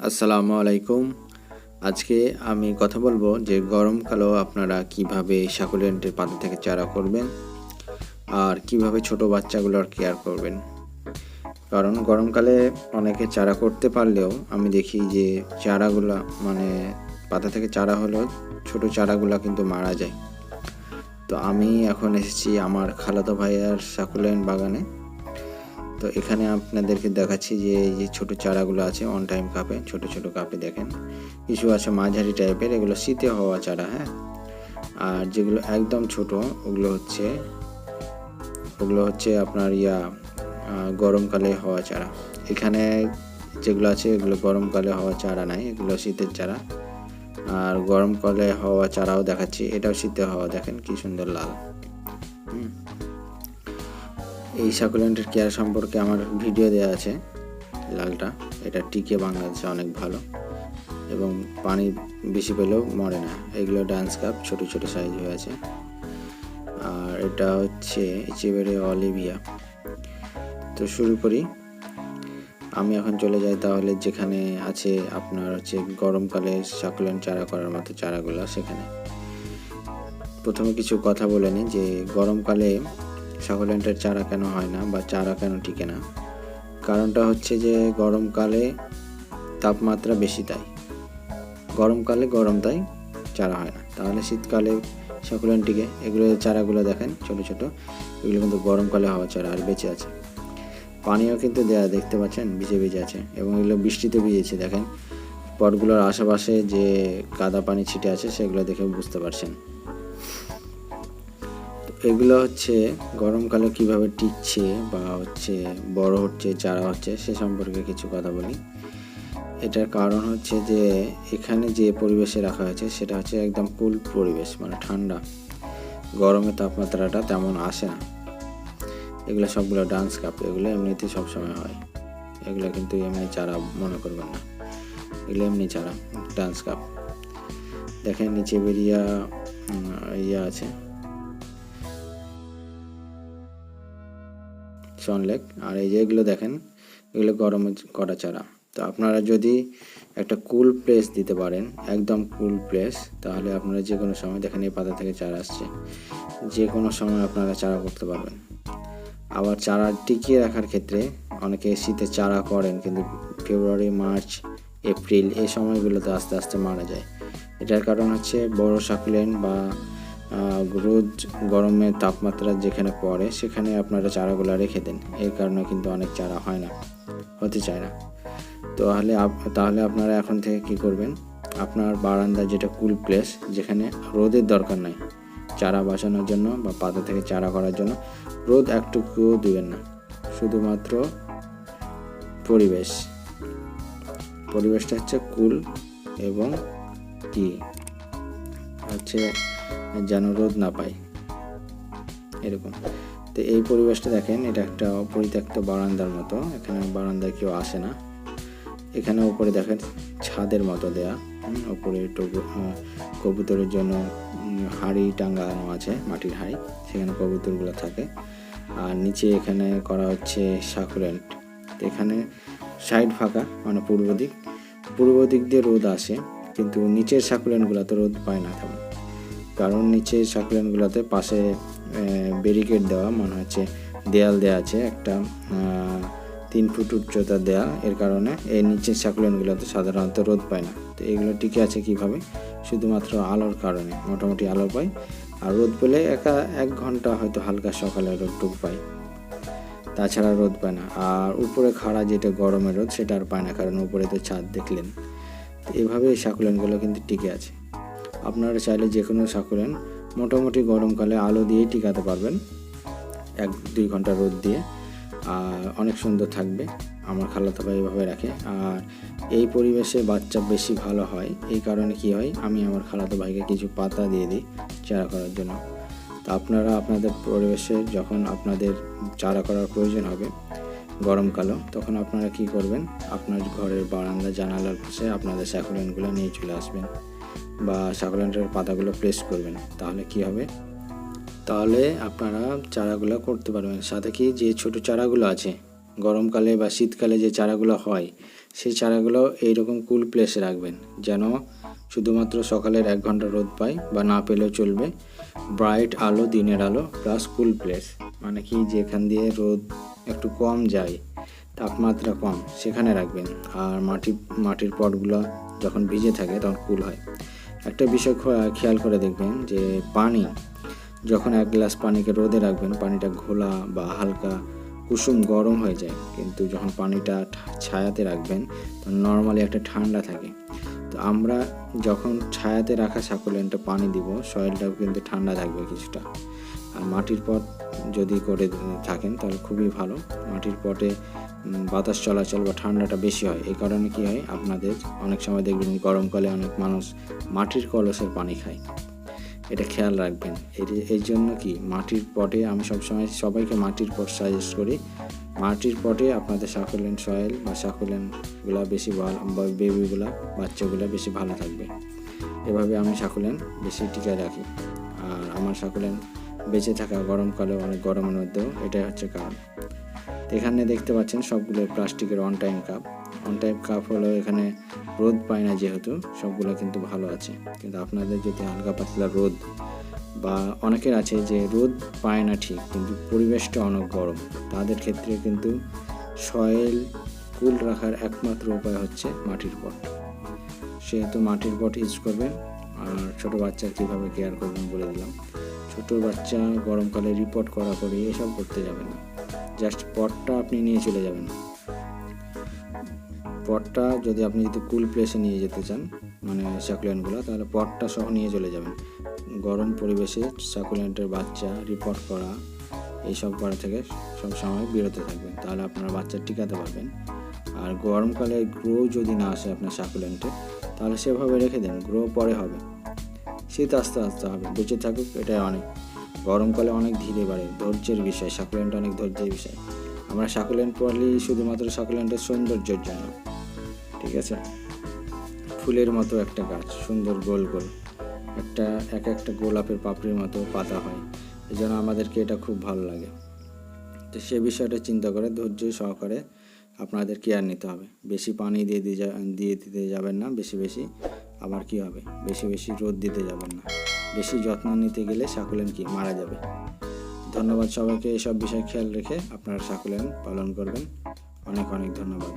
আসসালামু আলাইকুম। আজকে আমি কথা বলবো যে গরমকালেও আপনারা কিভাবে সাকুলেন্টের পাতা থেকে চারা করবেন আর কিভাবে ছোট বাচ্চাগুলোর কেয়ার করবেন। কারণ গরমকালে অনেকে চারা করতে পারলেও আমি দেখি যে চারাগুলা পাতা থেকে চারা হলেও ছোট চারাগুলা কিন্তু মারা যায়। তো আমি এখন এসেছি আমার খালাতো ভাইয়ার সাকুলেন্ট বাগানে। তো এখানে আপনাদেরকে দেখাচ্ছি যে এই যে ছোটো চারাগুলো আছে অন টাইম কাপে, ছোট ছোট কাপে দেখেন কিছু আছে মাঝারি টাইপের, এগুলো শীতে হওয়া চারা। হ্যাঁ, আর যেগুলো একদম ছোট ওগুলো হচ্ছে আপনার গরমকালে হওয়া চারা। এখানে যেগুলো আছে এগুলো গরমকালে হওয়া চারা নাই, এগুলো শীতের চারা। আর গরমকালে হওয়া চারাও দেখাচ্ছি, এটাও শীতে হওয়া, দেখেন কি সুন্দর লাল। এই সাকুলেন্টের কেয়ার সম্পর্কে আমার ভিডিও দেওয়া আছে। লালটা এটা টিকে বাংলাদেশে অনেক ভালো এবং পানি বেশি পেলেও মরে না। এগুলো ডান্স কাপ ছোট ছোট সাইজ হয়ে আছে। আর এটা হচ্ছে এচেবেরে অলিভিয়া। তো শুরু করি। আমি এখন চলে যাই তাহলে যেখানে আছে আপনার হচ্ছে গরমকালে সাকুলেন্ট চারা করার মতো চারাগুলো, সেখানে প্রথমে কিছু কথা বলে নিই যে গরমকালে সাকুলেন্টের চারা কেন হয় না বা চারা কেন টিকে না। কারণটা হচ্ছে যে গরমকালে তাপমাত্রা বেশি, তাই গরমকালে গরম, তাই চারা হয় না। তাহলে শীতকালে সাকুলেন্ট টিকে। এগুলো চারাগুলো দেখেন ছোট ছোট, এগুলো কিন্তু গরমকালে হওয়া চারা আর বেঁচে আছে। পানিও কিন্তু দেয়া দেখতে পাচ্ছেন ভিজে ভিজে আছে এবং এগুলো বৃষ্টিতে ভিজেছে। দেখেন পটগুলোর আশেপাশে যে কাদা পানি ছিটে আছে সেগুলো দেখে বুঝতে পারছেন। এগুলো হচ্ছে গরমকালে কিভাবে টিকছে বা বড় হচ্ছে, চারা হচ্ছে, সে সম্পর্কে কিছু কথা বলি। এটার কারণ হচ্ছে যে এখানে যে পরিবেশে রাখা হয়েছে সেটা হচ্ছে একদম কুল পরিবেশ, ঠান্ডা। গরমে তাপমাত্রাটা তেমন আসে না। এগুলো সবগুলো ডান্স কাপ, এগুলো এমনিতে সবসময় হয়। এগুলো কিন্তু এমনি চারা মনে করবেন না, এগুলো এমনি চারা, ডান্স কাপ। দেখেন নিচে বেরিয়া আছে সনলেক। আর এই যে এগুলো দেখেন, এগুলো গরমে করা চারা। তো আপনারা যদি একটা কুল প্লেস দিতে পারেন, একদম কুল প্লেস, তাহলে আপনারা যে কোনো সময়, দেখেন এই পাতা থেকে চারা আসছে, যে কোনো সময় আপনারা চারা করতে পারবেন। আবার চারা টিকিয়ে রাখার ক্ষেত্রে অনেকে শীতে চারা করেন কিন্তু ফেব্রুয়ারি, মার্চ, এপ্রিল এই সময়গুলোতে আস্তে আস্তে মারা যায়। এটার কারণ হচ্ছে বড় সাকুলেন্ট বা রোদ গরমের তাপমাত্রা যেখানে পড়ে সেখানে আপনারা চারাগুলো রেখে দেন। এই কারণে কিন্তু অনেক চারা হয় না, হতে চায় না। তাহলে আপনারা এখন থেকে কি করবেন, আপনার বারান্দা যেটা কুল প্লেস, যেখানে রোদের দরকার নাই চারা বাঁচানোর জন্য বা পাতা থেকে চারা করার জন্য, রোদ একটুকুও দিবেন না। শুধুমাত্র পরিবেশটা হচ্ছে কুল এবং যেন রোদ না পায় এরকম। তো এই পরিবেশটা দেখেন, এটা একটা পরিত্যক্ত বারান্দার মতো। এখানে বারান্দায় কেউ আসে না। এখানে উপরে দেখেন ছাদের মতো দেয়া, উপরে কবুতরের জন্য হাঁড়ি টাঙ্গানো আছে, মাটির হাঁড়ি, সেখানে কবুতরগুলো থাকে। আর নিচে এখানে করা হচ্ছে সাকুলেন্ট। এখানে সাইড ফাঁকা, পূর্ব দিক দিয়ে রোদ আসে, কিন্তু নিচের সাকুলেন্টগুলোতে রোদ পায় না তেমন। কারণ নিচের সাকুলেন্টগুলোতে পাশে ব্যারিকেড দেওয়া, মনে হচ্ছে দেয়াল দেওয়া আছে, একটা 3 ফুট উচ্চতার দেয়াল। এর কারণে এই নিচের সাকুলেন্টগুলোতে সাধারণত রোদ পায় না। তো এগুলো টিকে আছে কিভাবে? শুধুমাত্র আলোর কারণে। মোটামুটি আলো পায়, আর রোদ পেলে 1 ঘন্টা হয়তো হালকা সকালে রোদটুকু পায়, তাছাড়া রোদ পায় না। আর উপরে খাড়া যেটা গরমের রোদ সেটা আর পায় না, কারণ উপরে তো ছাদ দেখলেন। তো এভাবে এই সাকুলেন্টগুলো কিন্তু টিকে আছে। আপনারা চাইলে যে কোনো সাকুলেন্ট মোটামুটি গরমকালে আলো দিয়েই টিকাতে পারবেন, 1-2 ঘন্টা রোদ দিয়ে, আর অনেক সুন্দর থাকবে। আমার খালাতো ভাই এভাবে রাখে। আর এই পরিবেশে বাচ্চা বেশি ভালো হয়। এই কারণে কি হয়, আমি আমার খালাতো ভাইকে কিছু পাতা দিয়ে দিই চারা করার জন্য। তো আপনারা আপনাদের পরিবেশে যখন আপনাদের চারা করার প্রয়োজন হবে গরমকালেও, তখন আপনারা কি করবেন, আপনার ঘরের বারান্দা জানালার পাশে আপনাদের সাকুলেন্টগুলো নিয়ে চলে আসবেন বা সাকুলেন্টের পাতাগুলো প্লেস করবেন। তাহলে কি হবে, তাহলে আপনারা চারাগুলো করতে পারবেন। সাথে কি যে ছোট চারাগুলো আছে গরমকালে বা শীতকালে যে চারাগুলো হয় সেই চারাগুলো এইরকম কুল প্লেসে রাখবেন, যেন শুধুমাত্র সকালের 1 ঘন্টা রোদ পায়, বা না পেলেও চলবে। ব্রাইট আলো, দিনের আলো প্লাস কুল প্লেস, মানে কি যেখান দিয়ে রোদ একটু কম যায়, তাপমাত্রা কম, সেখানে রাখবেন। আর মাটির পটগুলো যখন ভিজে থাকে তখন কুল হয়। একটা বিষয় খেয়াল করে দেখবেন যে পানি, যখন 1 গ্লাস পানিকে রোদে রাখবেন, পানিটা ঘোলা বা হালকা কুসুম গরম হয়ে যায়, কিন্তু যখন পানিটা ছায়াতে রাখবেন তখন নর্মালি একটা ঠান্ডা থাকে। তো আমরা যখন ছায়াতে রাখা সাকুলেন্টে পানি দিব, সয়েলটাও কিন্তু ঠান্ডা থাকবে কিছুটা। আর মাটির পট যদি করে থাকেন তাহলে খুবই ভালো। মাটির পটে বাতাস চলাচল বা ঠান্ডাটা বেশি হয়। এই কারণে কি হয়, আপনাদের অনেক সময় দেখবেন গরমকালে অনেক মানুষ মাটির কলসের পানি খায়, এটা খেয়াল রাখবেন। এই জন্য কি মাটির পটে, আমি সবসময় সবাইকে মাটির পট সাজেস্ট করি। মাটির পটে আপনাদের সাকুলেন্ট সয়েল বা সাকুলেন্টগুলো বেশি ভালো, বেবিগুলো, বাচ্চাগুলো বেশি ভালো থাকবে। এভাবে আমি সাকুলেন্ট বেশি টিকায় রাখি। আর আমার সাকুলেন্ট বেঁচে থাকা গরমকালে, অনেক গরমের মধ্যেও, এটাই হচ্ছে কারণ। এখানে দেখতে পাচ্ছেন সবগুলো প্লাস্টিকের অন টাইম কাপ হলো, এখানে রোদ পায় না যেহেতু, সবগুলো কিন্তু ভালো আছে। কিন্তু আপনাদের যদি হালকা পাতলা রোদ, বা অনেকের আছে যে রোদ পায় না ঠিক, কিন্তু পরিবেশটা অনেক গরম, তাদের ক্ষেত্রে কিন্তু সয়েল কুল রাখার একমাত্র উপায় হচ্ছে মাটির পট। সেহেতু মাটির পট ইউজ করবেন। আর ছোটো বাচ্চার কীভাবে কেয়ার করবেন বলে দিলাম। ছোটো বাচ্চা গরমকালে রিপোর্ট করা করে এসব করতে যাবেন না, জাস্ট পটটা আপনি নিয়ে চলে যাবেন। পটটা যদি আপনি কুল প্লেসে নিয়ে যেতে চান, মানে সাকুলেন্টগুলো, তাহলে পটটা সহ নিয়ে চলে যাবেন। গরম পরিবেশে সাকুলেন্টের বাচ্চা রিপোর্ট করা, এইসব করা থেকে সব সময় বিরত থাকবেন, তাহলে আপনারা বাচ্চা টিকাতে পারবেন। আর গরমকালে গ্রো যদি না আসে আপনার সাকুলেন্টে, তাহলে সেভাবে রেখে দেন, গ্রো পরে হবে। শীত আস্তে আস্তে হবে, বেঁচে থাকুক, এটাই অনেক। গরমকালে অনেক ধীরে বাড়ে, ধৈর্যের বিষয়, সাকুলেন্ট অনেক ধৈর্যের বিষয়। আমরা সাকুলেন্ট পড়লি শুধুমাত্র সাকুলেন্টের সৌন্দর্যের জন্য, ঠিক আছে। ফুলের মতো একটা গাছ, সুন্দর গোল গোল, একটা গোলাপের পাপড়ির মতো পাতা হয়, এই জন্য আমাদেরকে এটা খুব ভালো লাগে। তো সে বিষয়টা চিন্তা করে ধৈর্য সহকারে আপনাদের কেয়ার নিতে হবে। বেশি পানি দিয়ে দিতে যাবেন না, বেশি আবার কি হবে, বেশি রোদ দিতে যাবেন না। বেশি যত্ন নিতে গেলে সাকুলেন্ট কি মারা যাবে। ধন্যবাদ সবাইকে। এসব বিষয় খেয়াল রেখে আপনারা সাকুলেন্ট পালন করবেন। অনেক ধন্যবাদ।